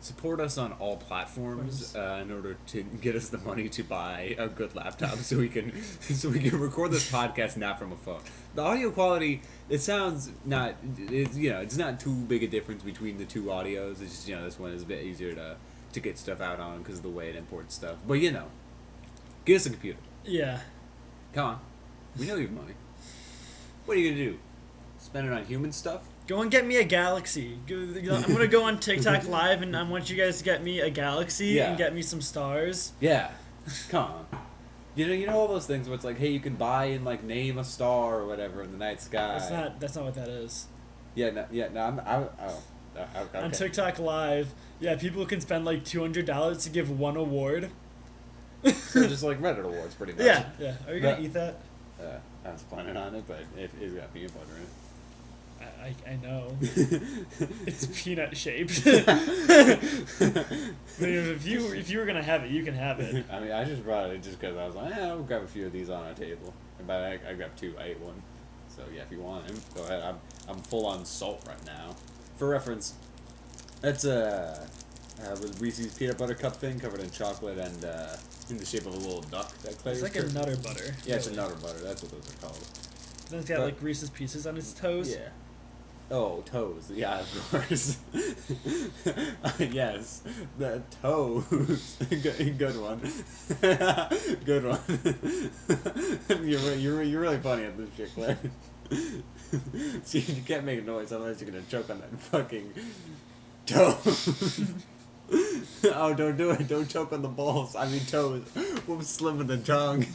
support us on all platforms in order to get us the money to buy a good laptop so we can record this podcast not from a phone. The audio quality, it's not too big a difference between the two audios. It's just, this one is a bit easier to get stuff out on because of the way it imports stuff. But get us a computer. Yeah. Come on, we know you have money. What are you gonna do? Spend it on human stuff? Go and get me a Galaxy. I'm going to go on TikTok Live, and I want you guys to get me a Galaxy and get me some stars. Yeah. Come on. You know all those things where it's like, hey, you can buy and, name a star or whatever in the night sky. That's not what that is. Okay. On TikTok Live, people can spend, $200 to give one award. So just like Reddit awards, pretty much. Yeah. Are you going to eat that? I was planning on it, but it's got peanut butter in it. I know. It's peanut shaped. If you were gonna have it, you can have it. I mean, I just brought it just because I was like, I'll grab a few of these on our table. And by that, I grabbed two. I ate one. So yeah, if you want them, go ahead. I'm full on salt right now. For reference, that's with Reese's peanut butter cup thing covered in chocolate and in the shape of a little duck. It's like a Nutter Butter. Yeah, it's a Nutter Butter. That's what those are called. Then it's got Reese's Pieces on its toes. Yeah. Oh, toes. Yeah, of course. Yes, the toes. Good one. Good one. You're really funny at this shit, Claire. See, you can't make a noise, otherwise you're gonna choke on that fucking toe. Oh, don't do it. Don't choke on the balls. I mean toes. We'll slip with the tongue.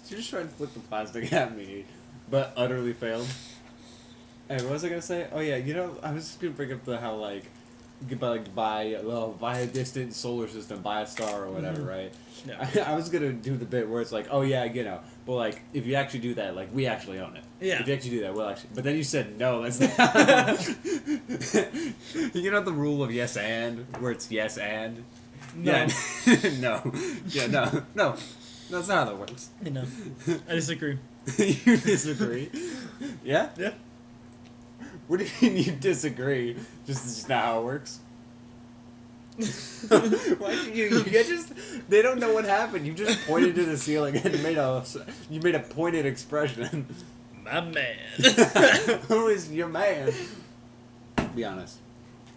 You're just trying to flip the plastic at me, but utterly failed. Hey, what was I gonna say? Oh yeah, I was just gonna bring up how you could buy a distant solar system, buy a star or whatever, right? Yeah. I was gonna do the bit where it's like, oh yeah, but if you actually do that, we actually own it. Yeah. If you actually do that, we'll actually. But then you said no. That's not. The rule of yes and, where it's yes and. No. Yeah. No. Yeah. No. No. That's not how that works. I disagree. You disagree? Yeah. Yeah. What do you mean you disagree? Just not how it works. Why did you just? They don't know what happened. You just pointed to the ceiling and made a pointed expression. My man. Who is your man? Be honest.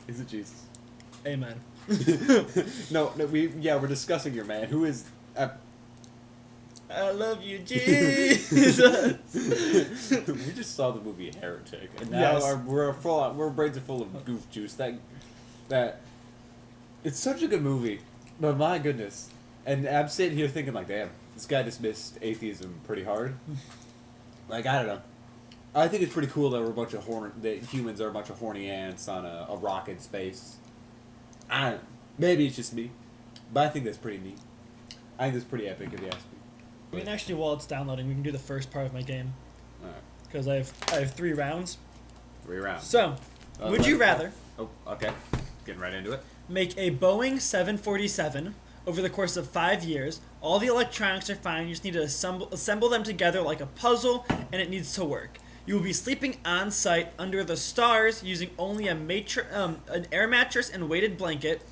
Is it Jesus? Amen. No, we're discussing your man. Who is? I love you, Jesus. We just saw the movie Heretic, and now our brains are full of goof juice. That it's such a good movie, but my goodness. And I'm sitting here thinking damn, this guy dismissed atheism pretty hard. I don't know. I think it's pretty cool that that humans are a bunch of horny ants on a rock in space. I don't know. Maybe it's just me, but I think that's pretty neat. I think that's pretty epic if you ask me. I mean, actually, while it's downloading, we can do the first part of my game. Alright. Because I have 3 rounds. 3 rounds. So, would you rather... Oh, okay. Getting right into it. Make a Boeing 747 over the course of 5 years. All the electronics are fine. You just need to assemble them together like a puzzle, and it needs to work. You will be sleeping on site under the stars using only an air mattress and weighted blanket.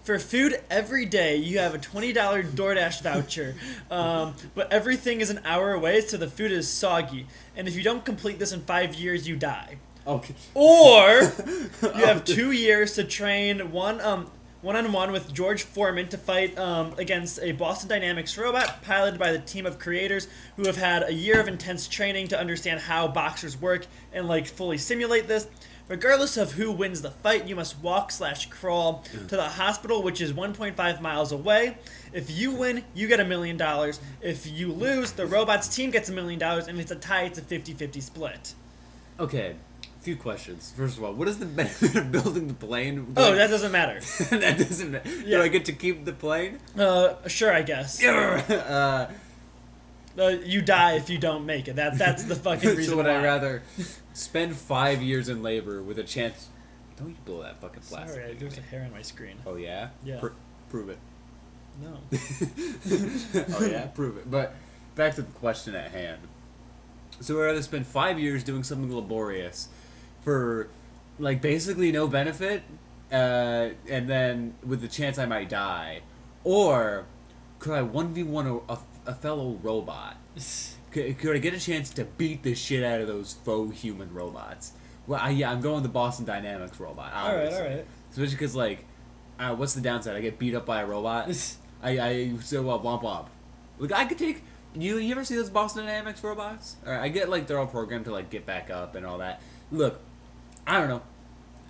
For food every day, you have a $20 DoorDash voucher, but everything is an hour away, so the food is soggy. And if you don't complete this in 5 years, you die. Okay. Or you have 2 years to train one-on-one with George Foreman to fight against a Boston Dynamics robot piloted by the team of creators who have had a year of intense training to understand how boxers work and fully simulate this. Regardless of who wins the fight, you must walk/crawl to the hospital, which is 1.5 miles away. If you win, you get $1 million. If you lose, the robot's team gets $1 million, and if it's a tie, it's a 50-50 split. Okay, a few questions. First of all, what is the benefit of building the plane? Oh, that doesn't matter. That doesn't matter. Yeah. Do I get to keep the plane? Sure, I guess. You die if you don't make it. That's the fucking reason. So would why. I rather spend 5 years in labor with a chance? Don't you blow that fucking plastic? Sorry, there's a hair on my screen. Oh yeah. Yeah. Prove it. No. Oh yeah, prove it. But back to the question at hand. So we'd rather spend 5 years doing something laborious for, like, basically no benefit, and then with the chance I might die, or could I 1v1 a fellow robot? Could I get a chance to beat the shit out of those faux human robots? Well, I'm going with the Boston Dynamics robot. Obviously. All right. Especially because, like, what's the downside? I get beat up by a robot. Womp womp. Look, I could take. You ever see those Boston Dynamics robots? All right, I get like they're all programmed to like get back up and all that. Look, I don't know.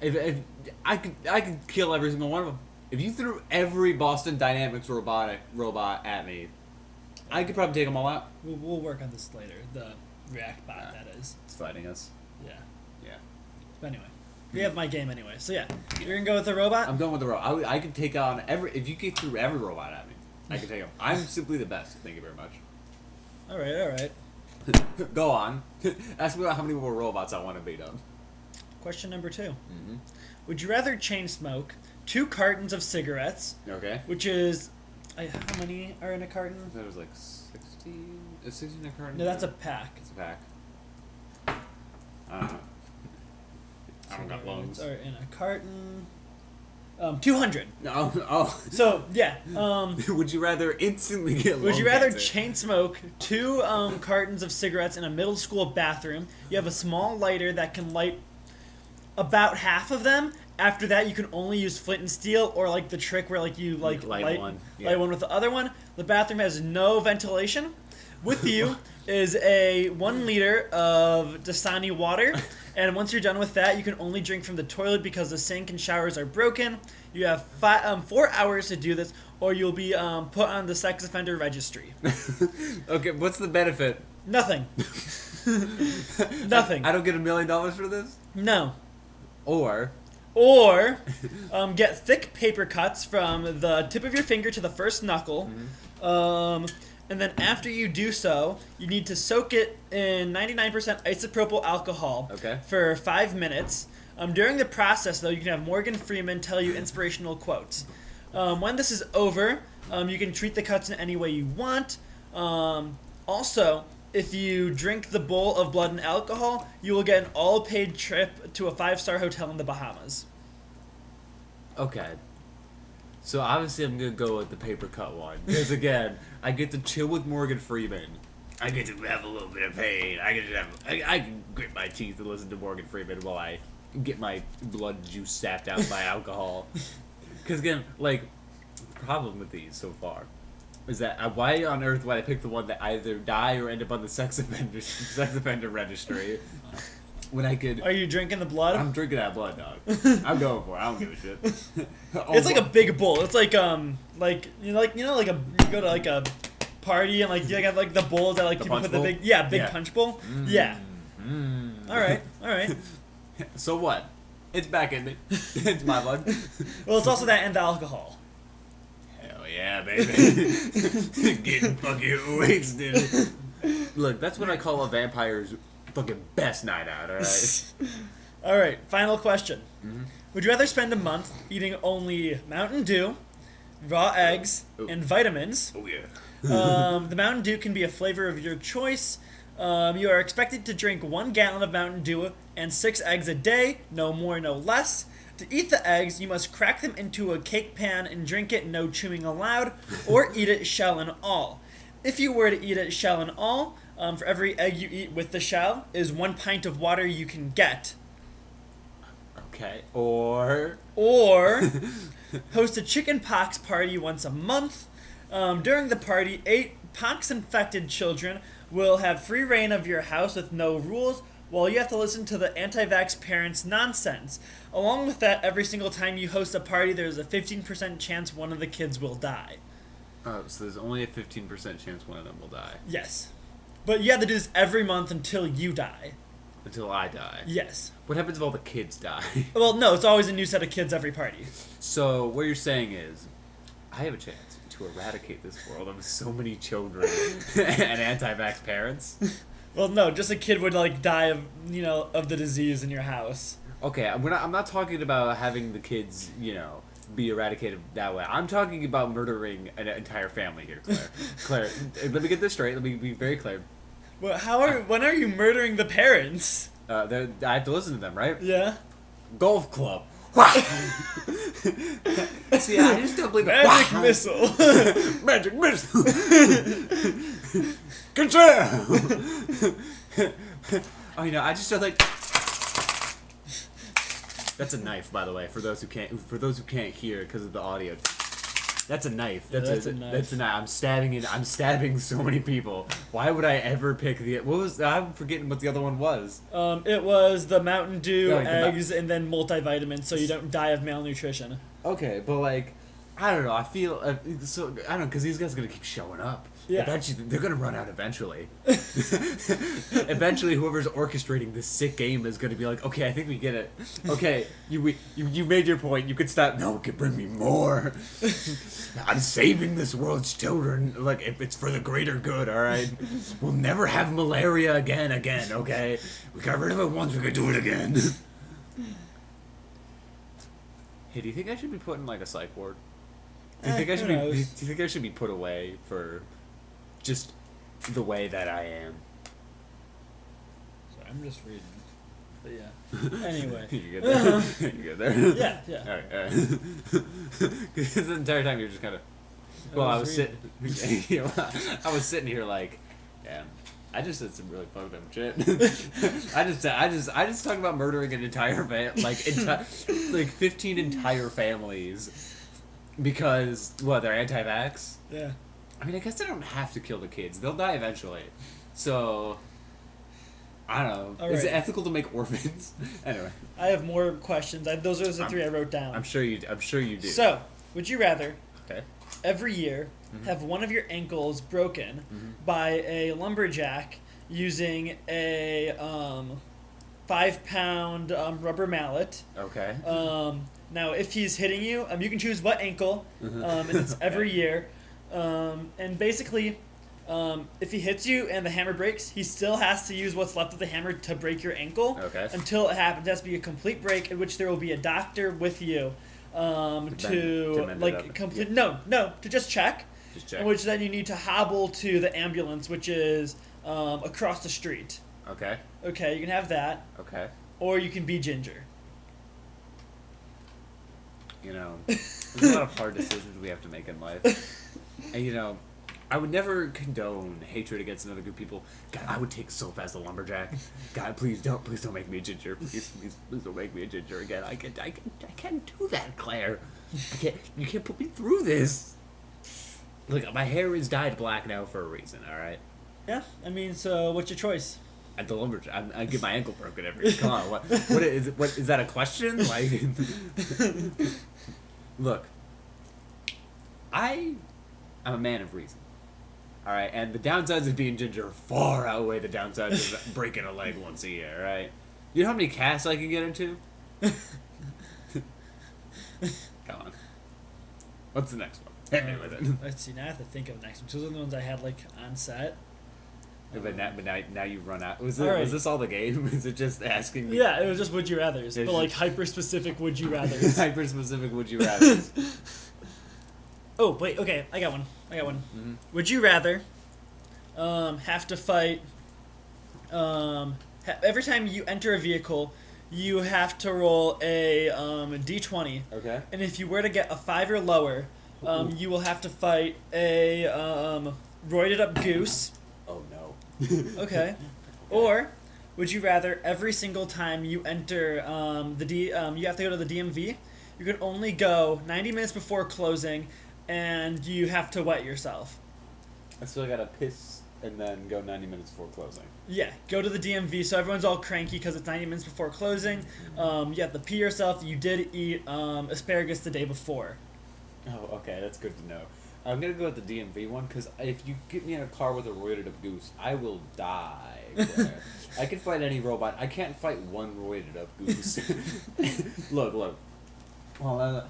If I could kill every single one of them. If you threw every Boston Dynamics robot at me, I could probably take them all out. We'll work on this later. The React bot, that is. It's fighting us. Yeah. Yeah. But anyway, we have my game anyway. So yeah, you're gonna go with the robot. I'm going with the robot. I could take on every. If you get through every robot at me, I can take them. I'm simply the best. Thank you very much. All right. Go on. Ask me about how many more robots I want to beat up. Question number 2. Mm-hmm. Would you rather chain smoke 2 cartons of cigarettes? Okay. Which is, how many are in a carton? That was like 16. Is 16 a carton? No, that's a pack. It's a pack. I don't know. I don't got lungs. Are in a carton. 200. Oh. So yeah. Would you rather instantly get? Would you rather cancer? chain smoke 2 cartons of cigarettes in a middle school bathroom? You have a small lighter that can light about half of them. After that, you can only use flint and steel, or like the trick where like you light one with the other one. The bathroom has no ventilation. With you is a 1 liter of Dasani water, and once you're done with that, you can only drink from the toilet because the sink and showers are broken. You have 4 hours to do this, or you'll be put on the sex offender registry. Okay, what's the benefit? Nothing. Nothing. I don't get $1 million for this? No. Or get thick paper cuts from the tip of your finger to the first knuckle. Mm-hmm. And then after you do so, you need to soak it in 99% isopropyl alcohol for 5 minutes. During the process, though, you can have Morgan Freeman tell you inspirational quotes. When this is over, you can treat the cuts in any way you want. Also, if you drink the bowl of blood and alcohol, you will get an all-paid trip to a 5-star hotel in the Bahamas. Okay. So obviously I'm going to go with the paper cut one. Because again, I get to chill with Morgan Freeman. I get to have a little bit of pain. I can grit my teeth and listen to Morgan Freeman while I get my blood juice sapped out by alcohol. Because again, like, the problem with these so far is that why on earth would I pick the one that either die or end up on the sex offender registry when I could? Are you drinking the blood? I'm drinking that blood, dog. I'm going for it. I don't give a shit. It's like a big bowl. It's like like you go to like a party and like you have like the bowls that like people put the big punch bowl. Yeah. All right. So what? It's back in me. It's my blood. Well, it's also that and the alcohol. Yeah, baby. Getting fucking wasted. Look, that's what I call a vampire's fucking best night out, alright? Alright, final question. Mm-hmm. Would you rather spend a month eating only Mountain Dew, raw eggs, and vitamins? Oh, yeah. The Mountain Dew can be a flavor of your choice. You are expected to drink 1 gallon of Mountain Dew and 6 eggs a day, no more, no less. To eat the eggs, you must crack them into a cake pan and drink it, no chewing allowed, or eat it shell and all. If you were to eat it shell and all, for every egg you eat with the shell is 1 pint of water you can get. Okay. Or host a chicken pox party once a month. During the party, 8 pox-infected children will have free reign of your house with no rules, while you have to listen to the anti-vax parents' nonsense. Along with that, every single time you host a party, there's a 15% chance one of the kids will die. Oh, so there's only a 15% chance one of them will die. Yes. But you have to do this every month until you die. Until I die? Yes. What happens if all the kids die? Well, no, it's always a new set of kids every party. So, what you're saying is, I have a chance to eradicate this world of so many children and anti-vax parents? Well, no, just a kid would, like, die of, of the disease in your house. Okay, I'm not talking about having the kids, be eradicated that way. I'm talking about murdering an entire family here, Claire. Claire, let me get this straight. Let me be very clear. Well, when are you murdering the parents? I have to listen to them, right? Yeah. Golf club. See, I just don't believe Magic missile. Magic missile. Control. Oh, I just feel like. That's a knife, by the way, for those who can't hear because of the audio. That's a knife. That's a knife. That's a knife. I'm stabbing so many people. Why would I ever pick I'm forgetting what the other one was. It was the Mountain Dew, eggs, and then multivitamins, so you don't die of malnutrition. Okay, but I don't know. I feel I don't know, because these guys are gonna keep showing up. Yeah. Eventually, they're gonna run out. Eventually, whoever's orchestrating this sick game is gonna be like, okay, I think we get it. Okay, you made your point. You could stop. No, can bring me more. I'm saving this world's children. If it's for the greater good, all right. We'll never have malaria again. Okay, we got rid of it once. We could do it again. Hey, do you think I should be put in a psych ward? Do you think I should be put away for just the way that I am? Sorry, I'm just reading. But yeah. Anyway. You good there? You good there? Yeah. All right. Because the entire time you're just kind of. Well, I was sitting here yeah. I just said some really fucked up shit. I just talked about murdering an entire 15 entire families because they're anti-vax. Yeah. I mean, I guess they don't have to kill the kids; they'll die eventually. So, I don't know. Is it ethical to make orphans? Anyway, I have more questions. Those are the three I wrote down. I'm sure you do. So, would you rather? Okay. Every year, have one of your ankles broken by a lumberjack using a 5-pound rubber mallet. Okay. Now, if he's hitting you, you can choose what ankle, and it's every year. And basically, if he hits you and the hammer breaks, he still has to use what's left of the hammer to break your ankle. Okay. Until it happens. It has to be a complete break, in which there will be a doctor with you. To just check. In which then you need to hobble to the ambulance, which is across the street. Okay. Okay, you can have that. Okay. Or you can be Ginger. There's a lot of hard decisions we have to make in life. And, I would never condone hatred against another group of people. God, I would take so fast a lumberjack. God, please don't make me a ginger. Please don't make me a ginger again. I can't do that, Claire. You can't put me through this. Look, my hair is dyed black now for a reason, alright? Yeah, so what's your choice? At the lumberjack, I get my ankle broken every. Come on, what is that a question? Look, I'm a man of reason. All right, and the downsides of being ginger far outweigh the downsides of breaking a leg once a year. Right? You know how many casts I can get into? Come on. What's the next one? Hit me with it. Let's see. Now I have to think of the next one. Those are the ones I had on set. But now you run out. Was this all the game? Is it just asking me? Yeah, it was just would you rathers, but hyper specific would you rathers. Hyper specific would you rathers. Oh wait, okay, I got one. Mm-hmm. Would you rather have to fight? Every time you enter a vehicle, you have to roll a d20. Okay. And if you were to get a 5 or lower, you will have to fight a roided up goose. Oh no. Okay. Or would you rather every single time you enter you have to go to the DMV, you can only go 90 minutes before closing, and you have to wet yourself. I still gotta piss and then go 90 minutes before closing. Yeah, go to the DMV, so everyone's all cranky because it's 90 minutes before closing. You have to pee yourself. You did eat asparagus the day before. Oh, okay, that's good to know. I'm gonna go with the DMV one because if you get me in a car with a roided up goose, I will die. I can fight any robot. I can't fight one roided up goose. Look. Well,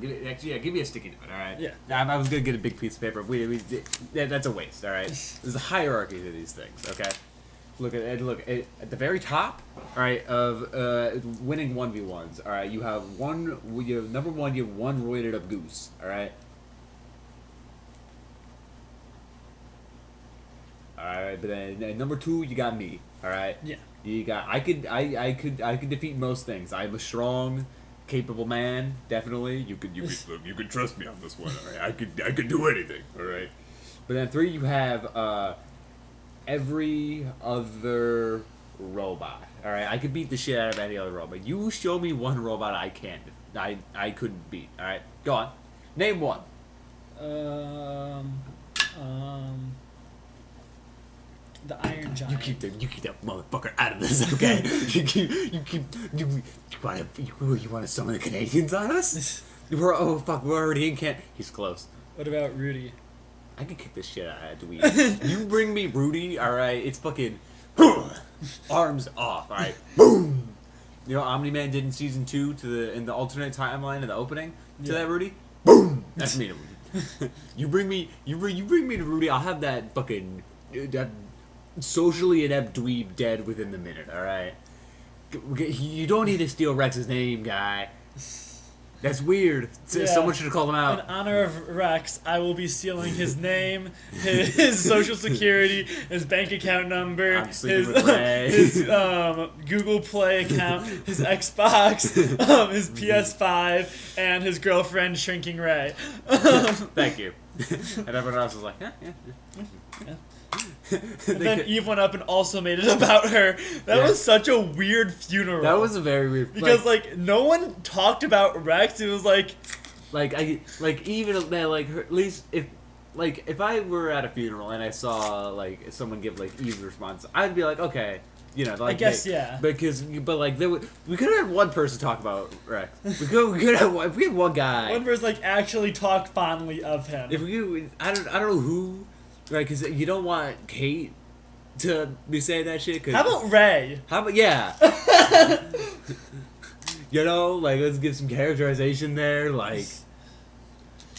give me a sticky note, all right? Yeah. I was gonna get a big piece of paper. That's a waste, all right? There's a hierarchy to these things, okay? look at the very top. All right, of winning 1v1s. All right, you have one. You have number one. You have one roided up goose. All right. All right, but then at number 2 you got me. All right. Yeah. You got I could defeat most things. I'm a strong, capable man. Definitely. You could trust me on this one. All right. I could do anything. All right. But then 3 you have every other robot. All right. I could beat the shit out of any other robot. You show me one robot I can't. I couldn't beat. All right. Go on. Name one. The Iron Giant. You keep that motherfucker out of this, okay? you want to summon the Canadians on us? We're already in Canada. He's close. What about Rudy? I can kick this shit out of Dweeb. You bring me Rudy, alright? It's fucking arms off, alright? Boom! You know what Omni-Man did in season 2 in the alternate timeline in the opening to that Rudy? Boom! That's me to Rudy. You bring me to Rudy, I'll have that fucking that socially inept dweeb dead within the minute, alright? You don't need to steal Rex's name, guy. That's weird. Yeah. Someone should have called him out. In honor of Rex, I will be stealing his name, his social security, his bank account number, his Google Play account, his Xbox, his PS5, and his girlfriend Shrinking Ray. Thank you. And everyone else was like, yeah. And then Eve went up and also made it about her. That was such a weird funeral. That was a very weird. Because no one talked about Rex. It was even her, at least if I were at a funeral and I saw someone give Eve's response, I'd be like, okay, I guess yeah. But we could have had one person talk about Rex. We could have if we had one guy. One person actually talk fondly of him. I don't know who. Right, because you don't want Kate to be saying that shit. How about Ray? Yeah. Let's give some characterization there. I was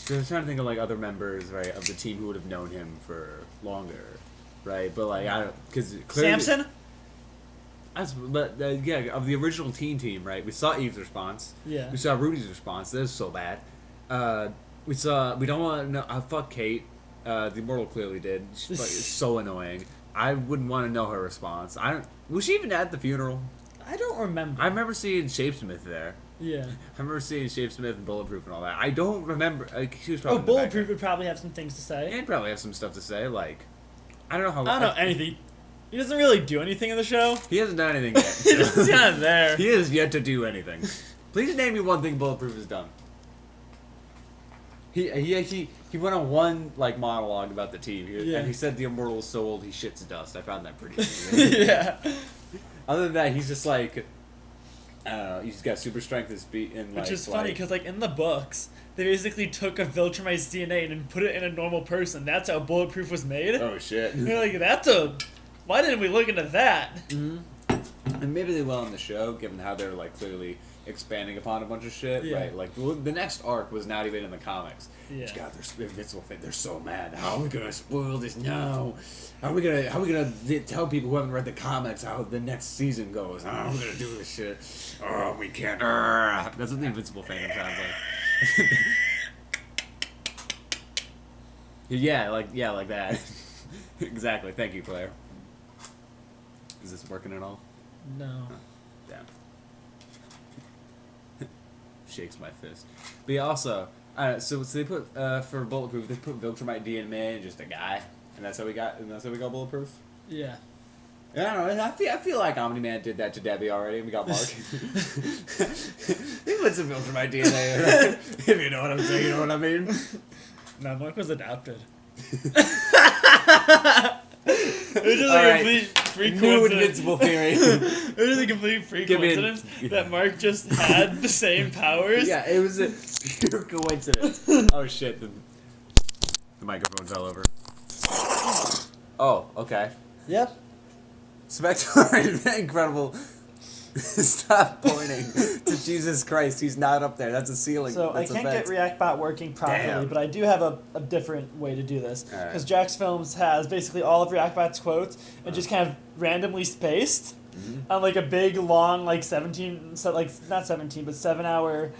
trying to think of other members, right, of the team who would have known him for longer, right? But I don't, because Samson. Of the original team, right? We saw Eve's response. Yeah. We saw Rudy's response. That was so bad. We don't want to know. Fuck Kate. The Immortal clearly did. It's so annoying. I wouldn't want to know her response. Was she even at the funeral? I don't remember. I remember seeing Shapesmith there. Yeah. I remember seeing Shapesmith and Bulletproof and all that. I don't remember. She was probably Bulletproof would probably have some things to say. Yeah, he'd probably have some stuff to say. I don't know how. I don't know anything. He doesn't really do anything in the show. He hasn't done anything yet. He's not there. He has yet to do anything. Please name me one thing Bulletproof has done. He went on one monologue about the team. And he said the Immortal is so old he shits dust. I found that pretty interesting. Yeah. Other than that, he's just I don't know. He's got super strength and speed. Which is funny because in the books they basically took a Viltrumite's DNA and put it in a normal person. That's how Bulletproof was made. Oh shit. They're why didn't we look into that? Mm-hmm. And maybe they will in the show, given how they're clearly expanding upon a bunch of shit, right? The next arc was not even in the comics. Yeah. God, they're Invincible fan. They're so mad. How are we gonna spoil this now? How are we gonna tell people who haven't read the comics how the next season goes? How are we gonna do this shit? Oh, we can't. That's what the Invincible fan sounds like. Yeah, like that. Exactly. Thank you, Claire. Is this working at all? No. Huh. Damn. Shakes my fist. But yeah, also, so they put for Bulletproof, they put Viltrumite DNA in just a guy, and that's how we got Bulletproof. Yeah. I don't know. I feel like Omni-Man did that to Debbie already, and we got Mark. He put some Viltrumite DNA. If you know what I'm saying, you know what I mean. No, Mark was adopted. It was just a complete freak New coincidence. Invincible theory. It was just a complete freak coincidence that Mark just had the same powers. Yeah, it was a pure coincidence. Oh shit, the microphone fell over. Oh, okay. Yep. Spectre, incredible. Stop pointing to Jesus Christ. He's not up there. That's a ceiling. So That's I can't get ReactBot working properly, Damn. but I do have a different way to do this. All right. Because Jack's Films has basically all of ReactBot's quotes and just kind of randomly spaced on like a big, long, like 17, so like not 17, but 7 hour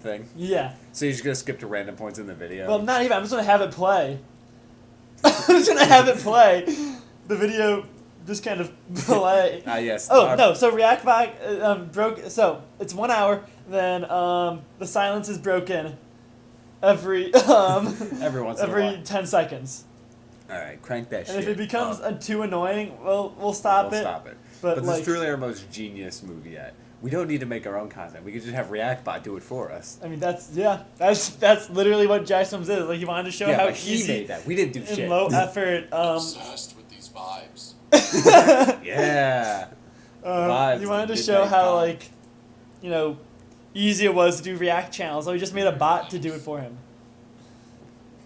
thing. Yeah. So you're just gonna skip to random points in the video? Well, not even. I'm just gonna have it play. I'm just gonna have it play. The video just kind of play. Yes. Oh no! So ReactBot broke. So it's 1 hour. Then the silence is broken every every once in a while. 10 seconds. All right, crank that shit. And if it becomes too annoying, we'll stop it. We'll stop it. But this is truly our most genius movie yet. We don't need to make our own content. We could just have ReactBot do it for us. I mean, that's literally what Jackson is. Like, he wanted to show how easy. He made that. We didn't do shit. Low effort. Obsessed with these vibes. Yeah. Vibes. He wanted to show how easy it was to do React channels. So he just made a bot to do it for him.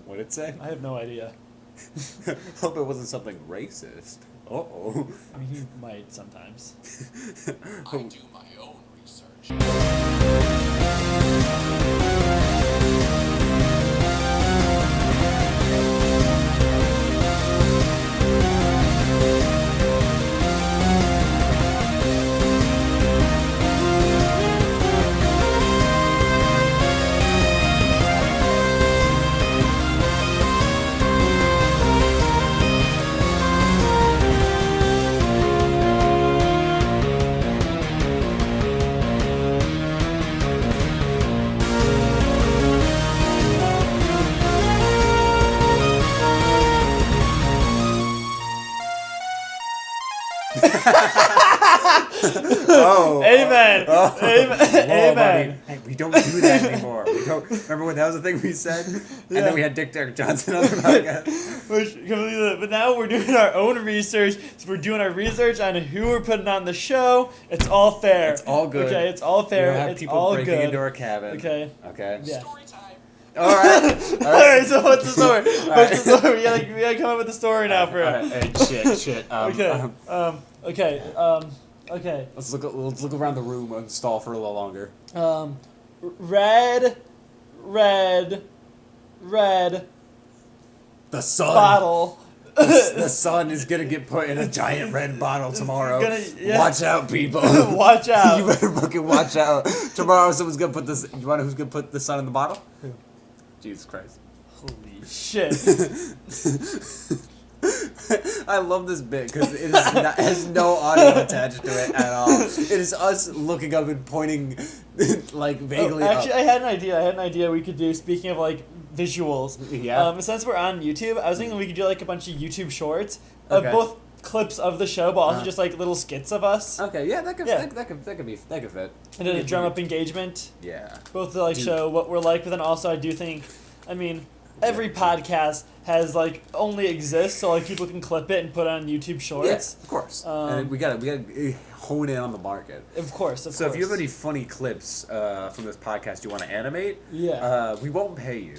What'd it say? I have no idea. Hope it wasn't something racist. Uh-oh. I mean, he might sometimes. I do my own research. Oh. Amen. Oh. Amen. Whoa, Amen. Hey, we don't do that anymore. We don't. Remember when that was the thing we said? And then we had Dick Derek Johnson on the podcast. But now we're doing our own research. So we're doing our research on who we're putting on the show. It's all fair. It's all good. Okay, it's all fair. We don't have it's people all breaking good. into our cabin. Okay. Okay. Yeah. Story time. All right. All right. So what's the story? What's the story? We gotta come up with the story now for it. Hey, shit. Okay. Okay. Let's look around the room and stall for a little longer. Red. The sun. Bottle. The sun is gonna get put in a giant red bottle tomorrow. Watch out, people. Watch out. You better fucking watch out. Tomorrow someone's gonna put this. You wanna who's gonna put the sun in the bottle? Who? Jesus Christ. Holy shit. I love this bit because it has no audio attached to it at all. It is us looking up and pointing like vaguely actually, up. I had an idea we could do, speaking of like visuals. Yeah. Since we're on YouTube, I was thinking we could do like a bunch of YouTube shorts of Okay. both clips of the show, but also just like little skits of us. Okay, yeah, that could fit. And then a drum up engagement. Yeah. Both to like show what we're like, but then also I do think, I mean, every podcast has like only exists so like people can clip it and put it on YouTube Shorts. Yes, of course. And we gotta hone in on the market. Of course. So if you have any funny clips from this podcast you want to animate, we won't pay you.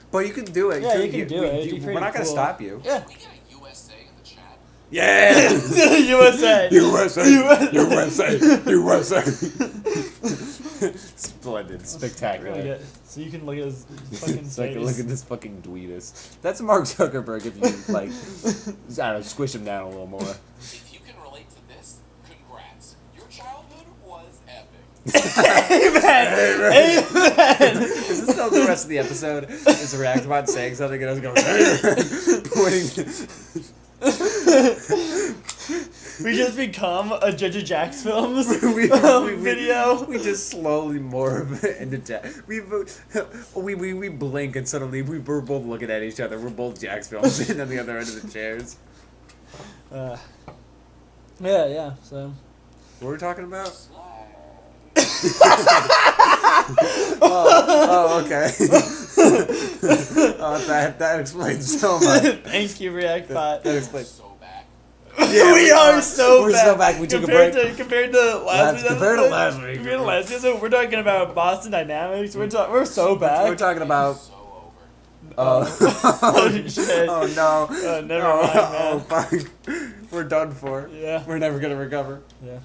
But you can do it. Yeah, you can do it. We're not gonna stop you. Yeah. Can we get a USA in the chat? Yeah. USA. USA. Splendid, spectacular. So you can look at his fucking face. Look at this fucking dweetus. That's Mark Zuckerberg. If you like, I don't know, squish him down a little more. If you can relate to this, congrats. Your childhood was epic. Amen. Amen. Is this still the rest of the episode? Is the ReactBot saying something and us going pointing? We just become a Judge of Jack's Films video. We just slowly morph into Jack. We blink and suddenly we're both looking at each other. We're both Jack's Films sitting on the other end of the chairs. Yeah. So. What were we talking about? Okay. That explains so much. Thank you, ReactBot. That explains. So back. Yeah, we are so we're back. so back. We took a break. Compared to last week. Compared to last week. Compared to last episode, we're talking about Boston Dynamics. We're so back. We're talking about. So over. Oh shit. Oh no. Never mind, man. Oh fuck. We're done for. Yeah. We're never gonna recover. Yeah.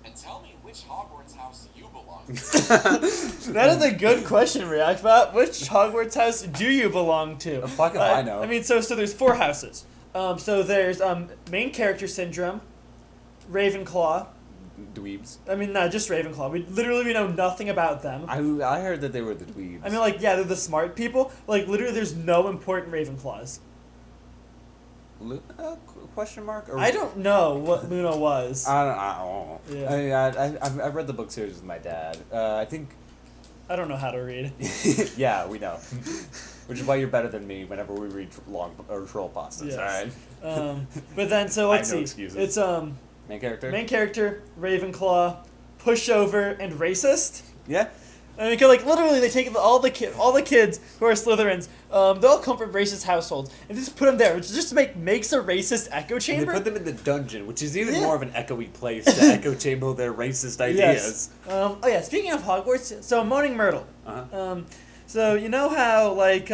And tell me which Hogwarts house you belong to. That is a good question, Reactbot. Which Hogwarts house do you belong to? The fuck if I know. I mean, so there's 4 houses. So there's main character syndrome, Ravenclaw. Dweebs. I mean, no, just Ravenclaw. We know nothing about them. I heard that they were the dweebs. I mean, like, yeah, they're the smart people. Like, literally, there's no important Ravenclaws. Question mark? Or I don't know what Luna was. I don't know. Yeah. I mean, I've read the book series with my dad. I think. I don't know how to read. Yeah, we know. Which is why you're better than me whenever we read long or troll pastas. Yes. All right. But then, so let's I have no see. excuses. It's Main character. main character, Ravenclaw, pushover, and racist. Yeah. I mean, 'cause, like, literally, they take all the kids who are Slytherins. They all come from racist households, and just put them there, which just makes a racist echo And they chamber. put them in the dungeon, which is even Yeah. more of an echoey place to echo chamber their racist ideas. Yes. Oh yeah. Speaking of Hogwarts, so Moaning Myrtle. Uh-huh. So you know how like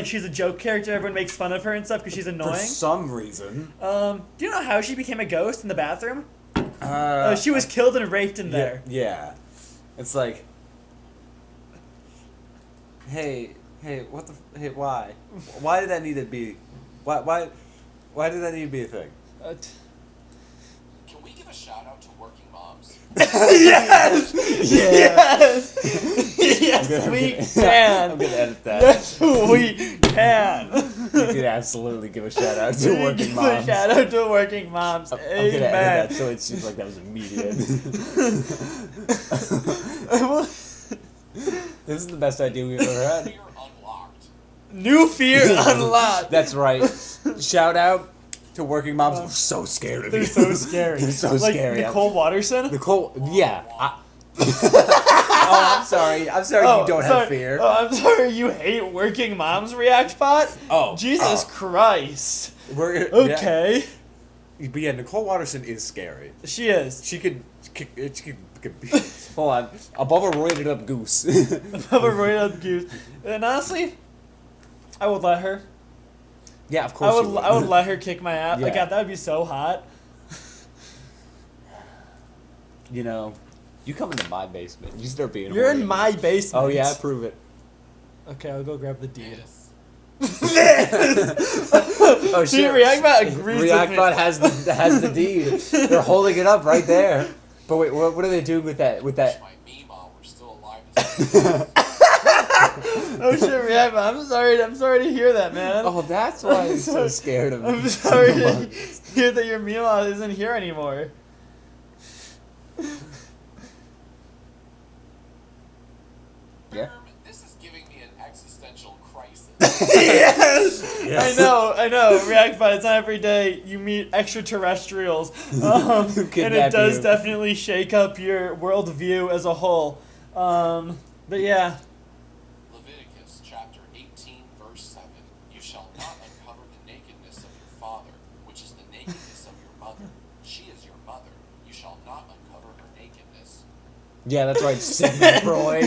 she's a joke character. Everyone makes fun of her and stuff because she's For annoying. some reason. Do you know how she became a ghost in the bathroom? Uh, She was killed and raped in there. Yeah. It's like. Hey, why? Why did that need to be? Why did that need to be a thing? Can we give a shout out to working moms? Yes! Yes! Yes, we can! I'm gonna edit that. Yes, we can! You could absolutely give a shout out to working Give moms. a shout out to working moms. I'm gonna edit Amen. that so it seems like that was immediate. This is the best idea we've ever had. Fear unlocked. New fear unlocked. That's right. Shout out to working moms. We're so scared of They're you. so scary. They're so like scary. Nicole Watterson. Nicole, yeah. Oh, I'm sorry. I'm sorry you don't sorry. have fear. Oh, I'm sorry you hate working moms, Reactbot. Oh. Jesus Christ. We're, Okay. Yeah. But yeah, Nicole Watterson is scary. She is. She could be, hold on, above a roided up goose. Above a roided up goose. And honestly, I would let her. Yeah, of course. I would let her kick my ass. Like, Yeah. that would be so hot. You know, you come into my basement. You start being. You're horny. in my basement. Oh yeah, prove it. Okay, I'll go grab the deed. Yes. Oh See, shit! Reactbot agrees with Reactbot me. has the deed. They're holding it up right there. But wait, what are they doing with that? With that? My me mom were still alive. Oh shit, Reactbot! I'm sorry to hear that, man. Oh, that's why I'm so sorry. scared of. I'm sorry to hear that your Mila isn't here anymore. Yeah. This is giving me an existential crisis. Yes! Yeah. I know. Reactbot, it's not every day you meet extraterrestrials. And it Kidnap does you. definitely shake up your worldview as a whole. But yeah. Leviticus chapter 18, verse 7. You shall not uncover the nakedness of your father, which is the nakedness of your mother. She is your mother. You shall not uncover her nakedness. Yeah, that's right, Sigmund Freud.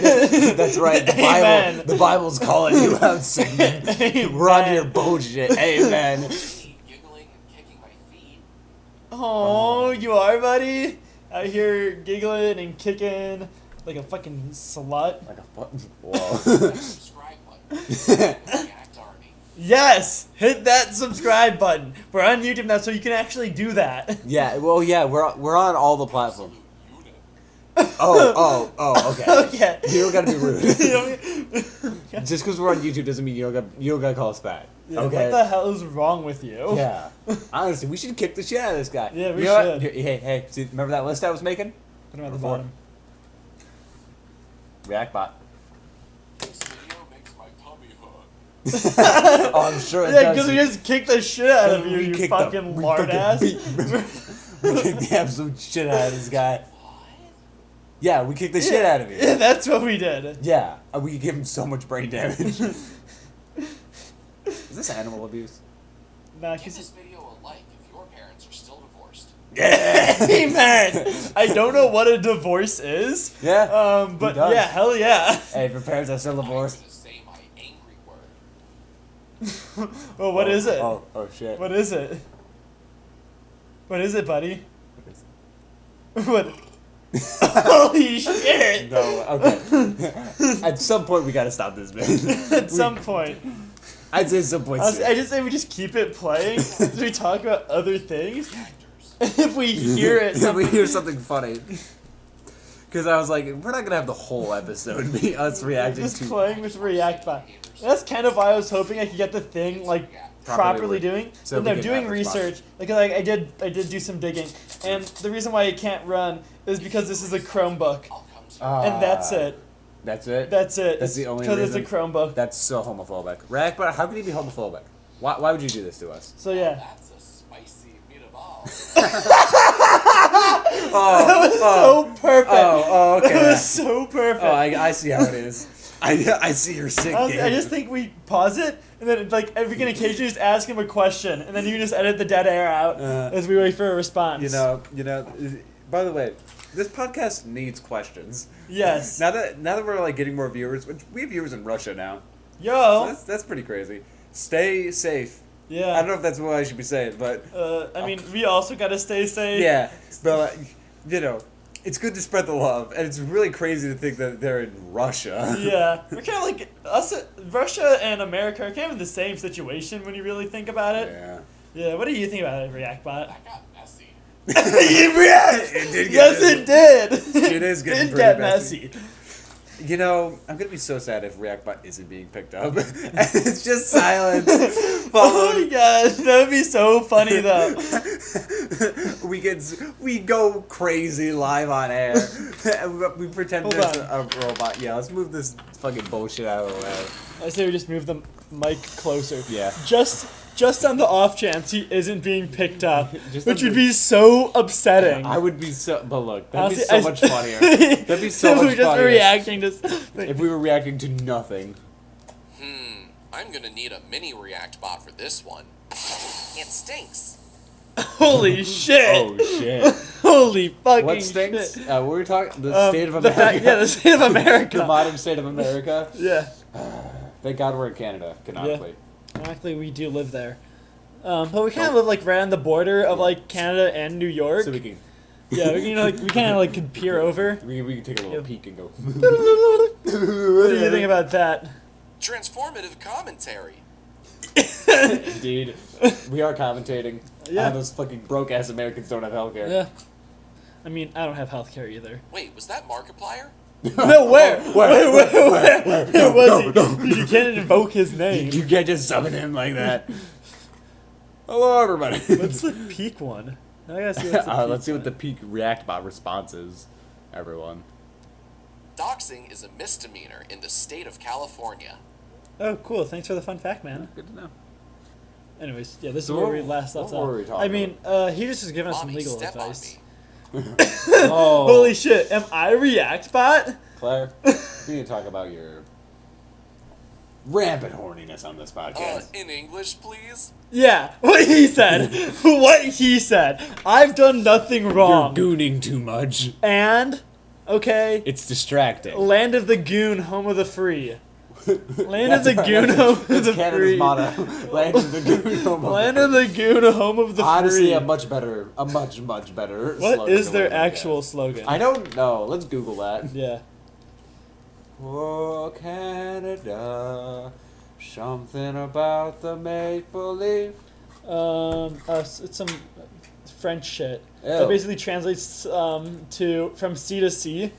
That's right. Amen. The Bible's calling you out, Sigmund. We're on your bullshit. Amen. Giggling and kicking my feet. Oh, you are, buddy? Out here giggling and kicking like a fucking slut. Like a fucking whoa. That subscribe button. React Army. Yes! Hit that subscribe button. We're on YouTube now, so you can actually do that. Yeah, well, yeah, we're on all the platforms. Unit. Oh, okay. Okay. You don't gotta be rude. Yeah, Just because we're on YouTube doesn't mean you don't gotta call us back. Okay. What the hell is wrong with you? Yeah. Honestly, we should kick the shit out of this guy. Yeah, we You know what? should. Hey, see, remember that list I was making? Put him at the Before. bottom. Reactbot. This video makes my tummy hurt. Oh, I'm sure it Yeah, does. because we just kicked the shit out of you, We you kicked fucking we lard fucking ass. We kicked the absolute shit out of this guy. What? Yeah, we kicked the shit out of you. Yeah, that's what we did. Yeah, we could give him so much brain damage. Is this animal abuse? Nah, Give this cause video a like if your parents are still divorced. hey man, I don't know what a divorce is. Yeah. But does? yeah, hell yeah. Hey, if your parents are still I'm divorced. gonna say my angry word. Well, what is it? Oh shit. What is it? What is it, buddy? What? Holy shit! No, okay. At some point, we gotta stop this, man. At some point. I'd say some point soon. I just say we just keep it playing. As we talk about other things. Actors. If we hear it, If we hear something funny. Because I was like, we're not gonna have the whole episode be us reacting just to playing with ReactBot. That's kind of why I was hoping I could get the thing like properly doing. So But we no, can doing have response. research. Like I did do some digging, and the reason why it can't run is because this is a Chromebook, I'll come to you. and that's it. That's it? That's it. That's the only because reason? it's a Chromebook. That's so homophobic. Rack, but how can you be homophobic? Why would you do this to us? So yeah. That's a spicy meatball. That was so perfect. Oh, okay. That was so perfect. Oh, I see how it is. I see your sick game. I just think we pause it, and then like we can occasionally just ask him a question, and then you can just edit the dead air out as we wait for a response. You know. By the way, this podcast needs questions. Yes. Now that we're like getting more viewers, we have viewers in Russia now. Yo. So that's pretty crazy. Stay safe. Yeah. I don't know if that's what I should be saying, but I mean, we also gotta stay safe. yeah. But it's good to spread the love, and it's really crazy to think that they're in Russia. Yeah. We're kind of like Russia and America are kind of in the same situation when you really think about it. Yeah. Yeah. What do you think about it, ReactBot? That got messy. It did get Yes, messy. it did. It is getting It pretty get messy. messy. You know, I'm gonna be so sad if ReactBot isn't being picked up. It's just silence. Oh Followed. my gosh, that would be so funny though. we go crazy live on air. We pretend Hold there's on. a robot. Yeah, let's move this fucking bullshit out of the way. I say we just move the mic closer. Yeah. Just on the off chance he isn't being picked up, Just which on would the- be so upsetting. I would be so. But look, that'd Honestly, be so much funnier. That'd be so If much we're just funnier reacting to. if we were reacting to nothing. I'm gonna need a mini react bot for this one. It stinks. Holy shit! Oh shit! Holy fucking What stinks? shit! What were we talking? The state of the America. the state of America. The modern state of America. Yeah. Thank God we're in Canada, canonically. Actually, we do live there. But we kind of live like right on the border of like Canada and New York. So we can Yeah, we kind of like can peer over. we can take a little Yeah. peek and go. What do you think about that? Transformative commentary. Indeed, we are commentating. Yeah. And those fucking broke ass Americans don't have healthcare. Yeah. I mean, I don't have healthcare either. Wait, was that Markiplier? No, where? Where No, was no, he? You can't invoke his name. You can't just summon him like that. Hello, everybody. What's the peak one? I gotta see what's the peak Let's see what one. the peak ReactBot response is, everyone. Doxing is a misdemeanor in the state of California. Oh, cool. Thanks for the fun fact, man. Good to know. Anyways, yeah, this is So where what- we last left what were we off. talking I mean, he just was giving us some Mommy, legal step on advice. me. Oh, Holy shit, am I ReactBot? Claire, we need to talk about your rampant horniness on this podcast. In English, please? Yeah, what he said. What he said. I've done nothing You're wrong. gooning too much. And, okay, It's distracting. land of the goon, home of the free. Land of the goon, home of That's the Canada's free. motto. Land of the goon, home of Land the of the goon, home of the Honestly, free. a much better. What slogan is to their live by. actual slogan? I don't know. Let's Google that. Yeah. Oh, Canada, something about the maple leaf. It's some French shit. Ew. That basically translates from sea to sea.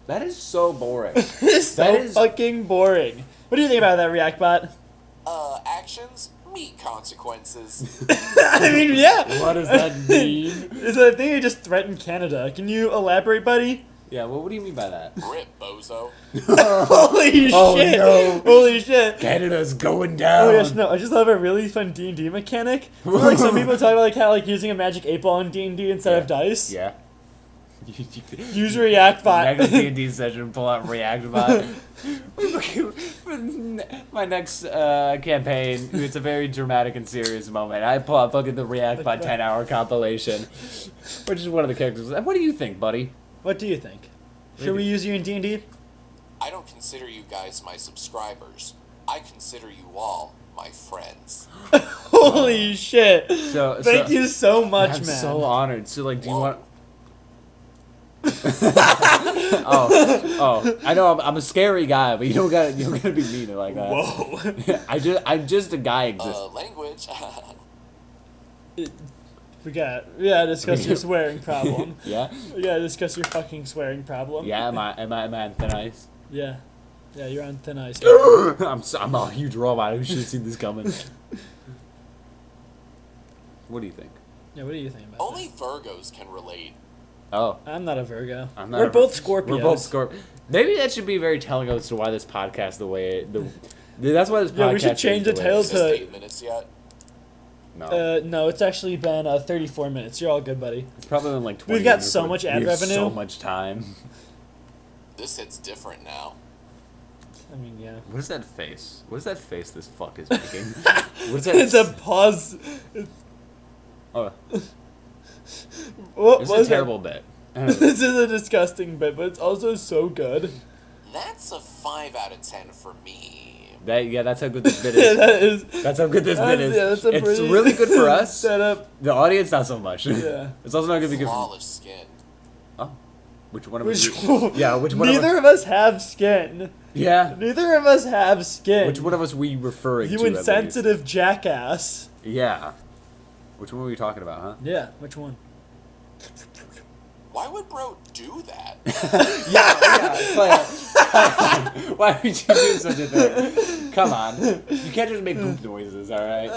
That is so boring. It's so That is- fucking boring. What do you think about that, ReactBot? Actions meet consequences. I mean, yeah. What does that mean? It's a thing you just threatened Canada. Can you elaborate, buddy? Yeah, well, what do you mean by that? Rip, bozo. Holy Oh, shit! no. Holy shit! Canada's going down. Oh yes, no. I just have a really fun D&D mechanic. Where, like some people talk about like how like using a magic 8-ball in D&D instead of dice. Yeah. Use ReactBot. Next D&D session, pull out ReactBot. My next campaign, it's a very dramatic and serious moment. I pull out fucking the ReactBot 10-hour compilation, which is one of the characters. What do you think, buddy? What do you think? Should we use you in D&D? I don't consider you guys my subscribers. I consider you all my friends. Holy shit! Thank you so much, I'm man. so honored. So, like, do you Whoa. want... oh, I know I'm a scary guy, but you don't gotta be mean like that. Whoa. I'm just a guy existing. Language. We gotta discuss your swearing problem. Yeah? We gotta discuss your fucking swearing problem. Yeah, am I on thin ice? Yeah. Yeah, you're on thin ice. I'm a huge robot who should have seen this coming. What do you think? Yeah, what do you think about Only Virgos can relate. Oh. that? I'm not a Virgo. We're both Scorpios. We're both Scorpios. Maybe that should be very telling as to why this podcast that's why this podcast. Yeah, we should change the title Is this to. 8 minutes yet? No. No, it's actually been 34 minutes. You're all good, buddy. It's probably been like 20 We've got minutes, so but much ad we have revenue. so much time. This hits different now. I mean, yeah. What is that face? What is that face this fuck is making? What is that? It's a pause. Oh, What it's was a terrible bit. This is a disgusting bit, but it's also so good. That's a 5 out of 10 for me. That's how good this bit Yeah, is. that is. That's how good this bit is. Yeah, that's a It's pretty really good for us. Setup. The audience, not so much. Yeah. It's also not gonna be good for. Flawless skin. Oh, which one of Which us? Yeah, which one? Neither of us have skin. Yeah. Neither of us have skin. Which one of us we referring You to? at least? insensitive jackass. Yeah. Which one were we talking about, huh? Yeah, which one? Why would bro do that? Yeah. Why would you do such a thing? Come on. You can't just make goop noises, alright?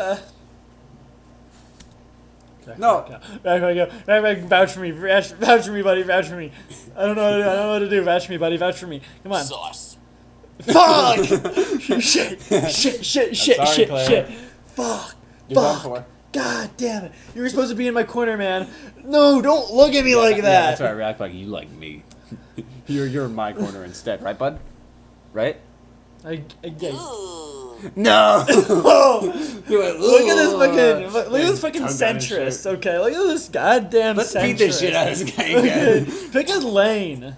No. Back, vouch for me. Vouch for me, buddy. Vouch for me. I don't know what to do. Vouch for me, buddy. Vouch for me. Come on. Sauce. Fuck! shit. Sorry, Claire. Fuck. You're done for. God damn it. You were supposed to be in my corner, man. No, don't look at me like that. Yeah, that's why I react like you like me. You're in my corner instead, right, bud? Right? I get it. Ooh. No! Look at this fucking tongue down his centrist, shirt. okay? Look at this goddamn Let's centrist. beat the shit out of this guy again. Pick a lane.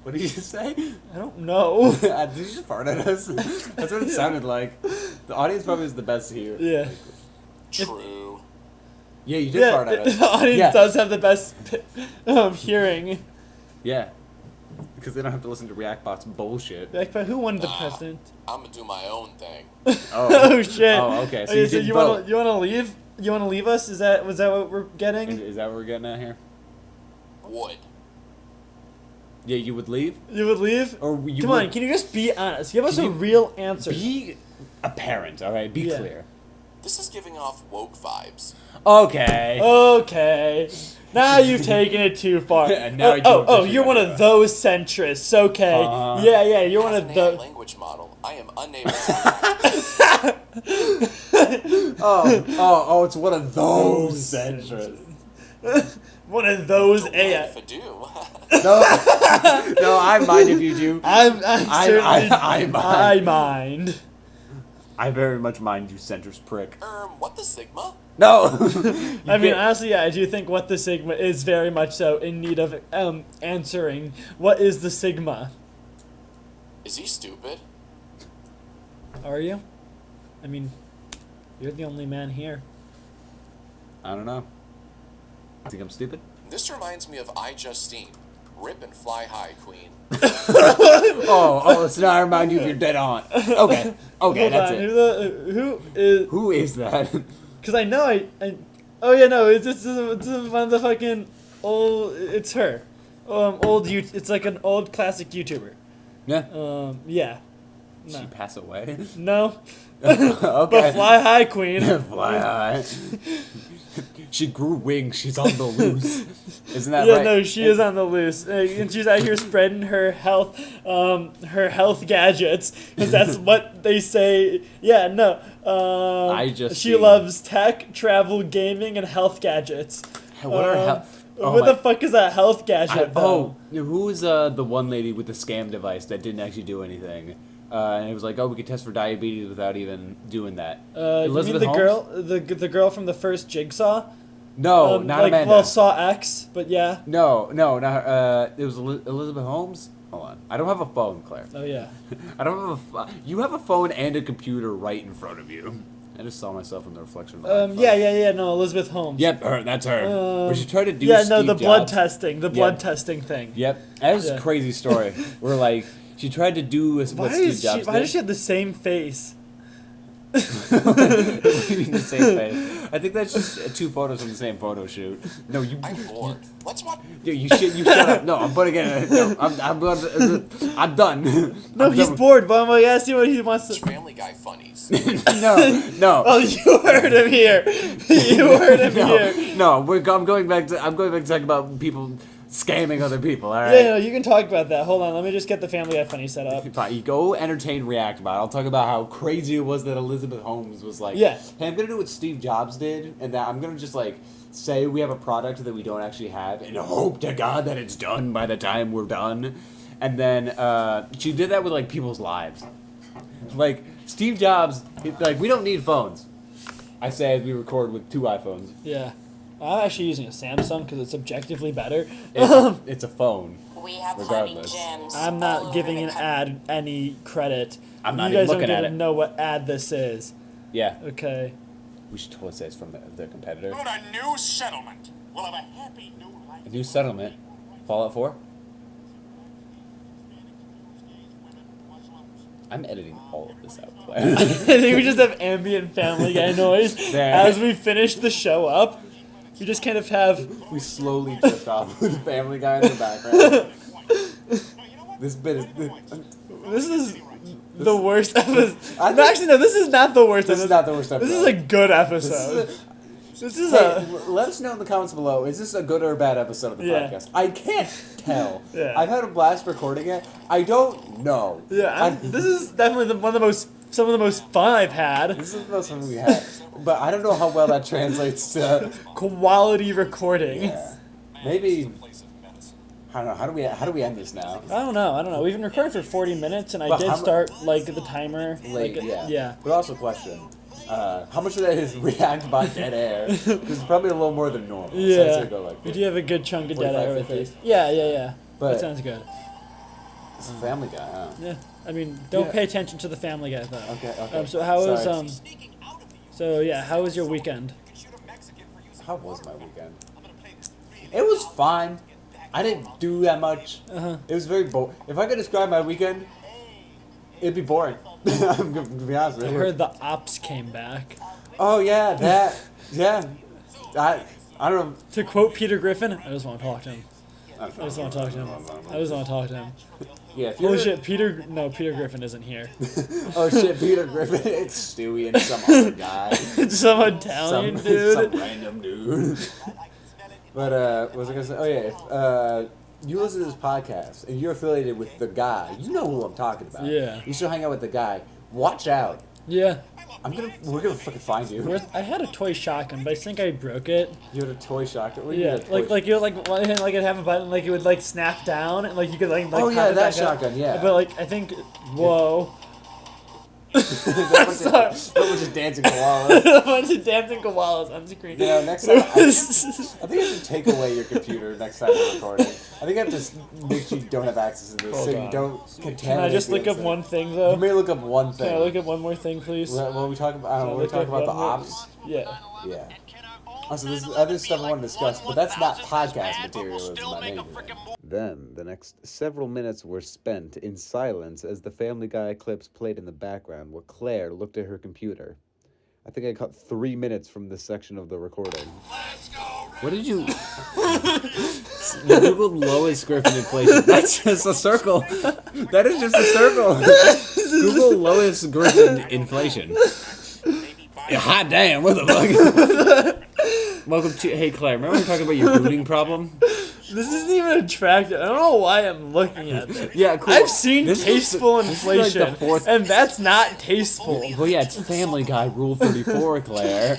What did you just say? I don't know. Did you just fart at us? That's what it sounded like. The audience probably is the best to hear. Yeah. True. Yeah, you did fart at us. The audience Yeah. does have the best hearing. Yeah. Because they don't have to listen to ReactBot's bullshit. Like, but who won the president? I'm gonna do my own thing. Oh shit. Oh, okay. So you did you vote. wanna leave? You wanna leave us? Was that what we're getting? Is that what we're getting at here? Would. Yeah, you would leave? You would leave? Or you Come would on, can you just be honest? Give us Can a you real answer. be apparent, alright? Be Yeah. clear. This is giving off woke vibes. Okay. Okay. Now you've taken it too far. And now you're You're one of those centrists. Okay. Yeah, you're one As of an AI those. language model, I am unable to Oh, it's one of those centrists. One of those AI. if I do. No, I mind if you do. I mind. I very much mind you, centrist prick. What the Sigma? No. I mean, honestly, yeah, I do think what the Sigma is very much so in need of answering. What is the Sigma? Is he stupid? Are you? I mean, you're the only man here. I don't know. Think I'm stupid? This reminds me of I Justine. Rip and fly high, queen. Oh, so now I remind you of your dead aunt. Okay, Hold that's on. it. Who is? Who is that? Because I know oh yeah, no, it's one of the fucking old. It's her. It's like an old classic YouTuber. Yeah. Yeah. Did she No. pass away? No. Okay. But fly high, queen. Fly high. She grew wings. She's on the loose. Isn't that Yeah, right? no, she is on the loose, and she's out here spreading her health gadgets, because that's what they say. Yeah, no. She loves tech, travel, gaming, and health gadgets. What are health? What the fuck is that health gadget? though? Who was the one lady with the scam device that didn't actually do anything? And it was like, we could test for diabetes without even doing that. Elizabeth you mean the girl from the first Jigsaw? No, not like, Amanda. Well, Saw X, but yeah. No, not her. It was Elizabeth Holmes. Hold on. I don't have a phone, Claire. Oh, yeah. I don't have you have a phone and a computer right in front of you. I just saw myself in the reflection of the microphone. Yeah. No, Elizabeth Holmes. Yep, that's her. Where she tried to do the blood Jobs. testing. The blood testing thing. Yep. That was a crazy story. Where, like, she tried to do what Steve Jobs did. Why does she have the same face? What do you mean the same face? I think that's just 2 photos from the same photo shoot. No, I'm bored. Let's watch. You shut up. No, I'm putting it. No, I'm done. No, he's bored, but I'm like asking what he wants to. Family Guy funnies. No. Oh, you heard him here. You heard him here. No, I'm going back to talking about people scamming other people. All right. Yeah, no, you can talk about that. Hold on, let me just get the Family Guy funny set up. Fine, you go entertain React about it. I'll talk about how crazy it was that Elizabeth Holmes was like, yeah, hey, I'm gonna do what Steve Jobs did, and that I'm gonna just like say we have a product that we don't actually have, and hope to God that it's done by the time we're done. And then she did that with like people's lives. Like Steve Jobs, like we don't need phones. I say as we record with 2 iPhones. Yeah. I'm actually using a Samsung because it's objectively better. It's a phone. We have regardless. I'm not giving an ad any credit. I'm not you even guys looking don't at even it. know what ad this is. Yeah. Okay. We should totally say it's from their competitor. Build a new settlement. We'll have a happy new life. A new settlement. Fallout 4? I'm editing all of this out, Claire. I think we just have ambient Family Guy noise There. as we finish the show up. We just kind of have. We slowly drift off with the Family Guy in the background. This bit is... This is the worst episode. I think- Actually, no, this is not the worst This is episode. not the worst episode. This is a good episode. This is a. Let us know in the comments below, is this a good or a bad episode of the Yeah. podcast? I can't tell. Yeah. I've had a blast recording it. I don't know. Yeah, this is definitely some of the most fun I've had. This is the most fun we had. But I don't know how well that translates to... Quality recording. Yeah. Maybe... I don't know. How do we end this now? I don't know. We've been recording for 40 minutes, and I But did how mu- start like the timer. Late, like, yeah. But also question, how much of that is React by dead air? Because it's probably a little more than normal. So I'd Yeah. say go like We do have a good chunk of dead 45, air with 50. it. Yeah. But That sounds good. it's a Family Guy, huh? Yeah. I mean, don't Yeah. pay attention to the Family Guy though. Okay. So how was Sorry. So yeah, how was your weekend? How was my weekend? It was fine. I didn't do that much. It was very boring. If I could describe my weekend, it'd be boring. I'm going to be honest with I you. heard the ops came back. Oh yeah, that. Yeah. I don't know. To quote Peter Griffin, I just want to talk to him. I I just want to talk to him. I just want to talk to him. Yeah. If Oh you're, shit, Peter Griffin isn't here. oh shit, Peter Griffin. It's Stewie and some other guy. It's some Italian dude. Some random dude. But what was I gonna say? Oh yeah, if you listen to this podcast and you're affiliated with the guy, you know who I'm talking about. Yeah. You should hang out with the guy. Watch out. Yeah. We're gonna fucking find you. I had a toy shotgun, but I think I broke it. You had a toy shotgun. What do you Yeah, mean a toy like you like it'd have a button, like it would like snap down, and like you could like Oh, pop yeah, it that back up. shotgun, yeah. But like I think, whoa, that was just dancing koalas. a bunch of dancing koalas on screen. You know, next time I think I should take away your computer next time we're recording. I think I have to make sure you don't have access to this, Hold so you on. don't contaminate. Can I just look the up inside. one thing You though? may look up one thing. Can I look up one more thing, please? Well, we talk about. I don't know. Can I We're look talking up about the one more- ops. Yeah. Yeah. Also, there's other stuff I want to discuss, but that's not podcast material. Is my main thing. Then the next several minutes were spent in silence as the Family Guy clips played in the background, while Claire looked at her computer. I think I cut 3 minutes from this section of the recording. What did you? You googled lowest Griffin inflation. That's just a circle. That is just a circle. Google lowest Griffin inflation. Yeah, hot damn, what the fuck? Welcome to... Hey, Claire, remember we were talking about your booting problem? This isn't even attractive. I don't know why I'm looking at this. Yeah, cool. I've seen This is tasteful this is like the inflation, fourth- and that's not tasteful. Well, yeah, it's Family Guy Rule 34, Claire.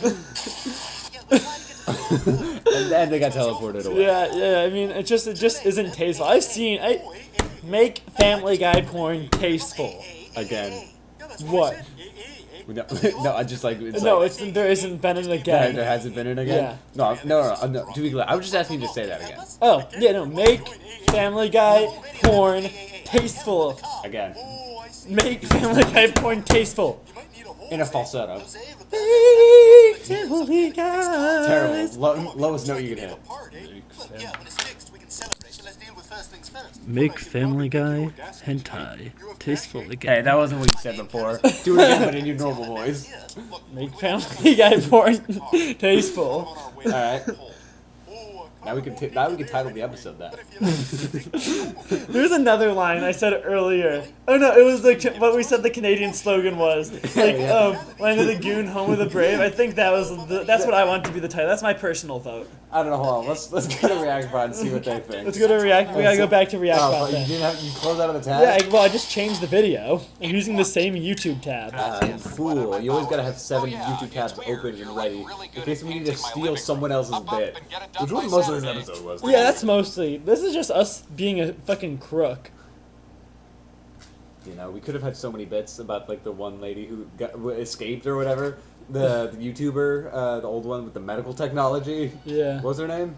And then they got teleported away. Yeah. I mean, it just isn't tasteful. I make Family Guy porn tasteful. Again. What? No, no, I just like... It's No, like, there isn't been an again. there hasn't been it again? No, to be clear, I was just asking you to say that again. Oh, yeah, no, make Family Guy porn tasteful. Again. Oh, I see. Make Family Guy porn tasteful. You might need a In a whole falsetto. thing. Jose, but Make Family Guy. Terrible. Lowest note you can hit. Look, yeah, when it's fixed, we can celebrate. So let's deal with first things first. Make Family Guy hentai tasteful Hey, again. that wasn't what you said before. Do it again, but in your normal voice. Make Family Guy porn tasteful. Alright. Now we can title the episode that. There's another line I said earlier. Oh no, it was what we said the Canadian slogan was. Like, Land of the Goon, Home of the Brave. I think that's what I want to be the title. That's my personal vote. I don't know, hold on. Let's go to React Bot and see what they think. Let's go to React. We gotta go back to React Oh, Bot but then. you closed out of the tab? Yeah, I just changed the video. I'm using the same YouTube tab. Fool. You always gotta have 7 YouTube tabs open and ready in case we need to steal someone else's bit. Which was most of this episode was. Yeah, that's mostly. This is just us being a fucking crook. You know, we could have had so many bits about like the one lady who escaped or whatever. The YouTuber, the old one with the medical technology. Yeah. What was her name?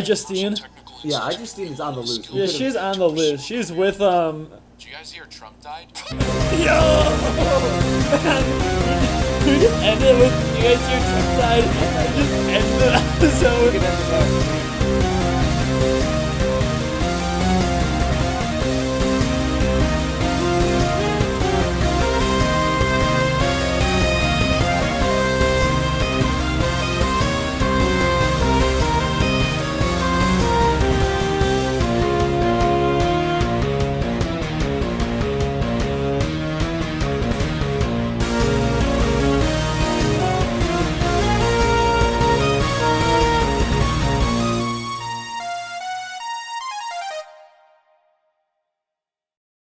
Justine. Yeah, Justine is on the loose. Yeah, she's on the loose. She's with Did you guys hear Trump died? Yo! We just ended with you guys hear Trump died and just end the episode.